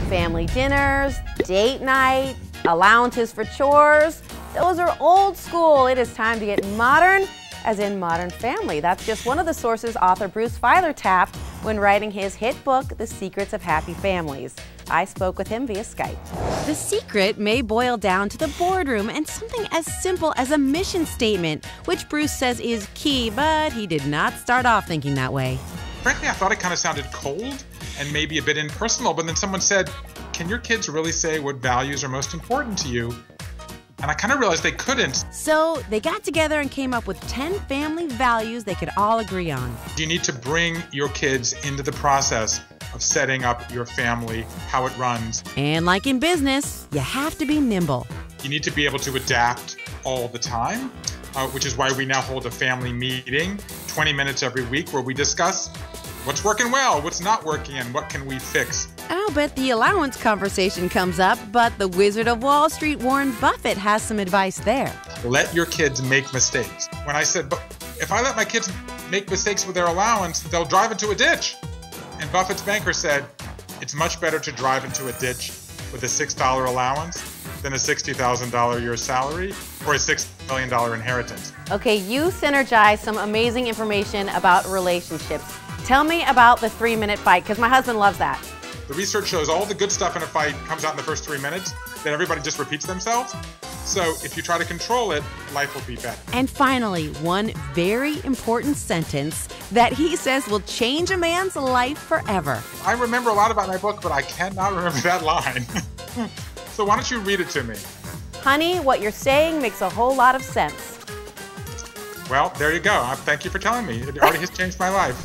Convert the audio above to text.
Family dinners, date night, allowances for chores. Those are old school. It is time to get modern, as in Modern Family. That's just one of the sources author Bruce Feiler tapped when writing his hit book, The Secrets of Happy Families. I spoke with him via Skype. The secret may boil down to the boardroom and something as simple as a mission statement, which Bruce says is key, but he did not start off thinking that way. Frankly, I thought it kind of sounded cold and maybe a bit impersonal, but then someone said, "Can your kids really say what values are most important to you?" And I kind of realized they couldn't. So they got together and came up with 10 family values they could all agree on. You need to bring your kids into the process of setting up your family, how it runs. And like in business, you have to be nimble. You need to be able to adapt all the time, which is why we now hold a family meeting, 20 minutes every week, where we discuss what's working well, what's not working, and what can we fix. I'll bet the allowance conversation comes up, but the Wizard of Wall Street, Warren Buffett, has some advice there. Let your kids make mistakes. When I said, "But if I let my kids make mistakes with their allowance, they'll drive into a ditch." And Buffett's banker said, "It's much better to drive into a ditch with a $6 allowance than a $60,000 a year salary or a $6 million inheritance." Okay, you synergize some amazing information about relationships. Tell me about the 3-minute fight, because my husband loves that. The research shows all the good stuff in a fight comes out in the first 3 minutes, then everybody just repeats themselves. So if you try to control it, life will be better. And finally, one very important sentence that he says will change a man's life forever. I remember a lot about my book, but I cannot remember that line. So why don't you read it to me? Honey, what you're saying makes a whole lot of sense. Well, there you go. Thank you for telling me. It already has changed my life.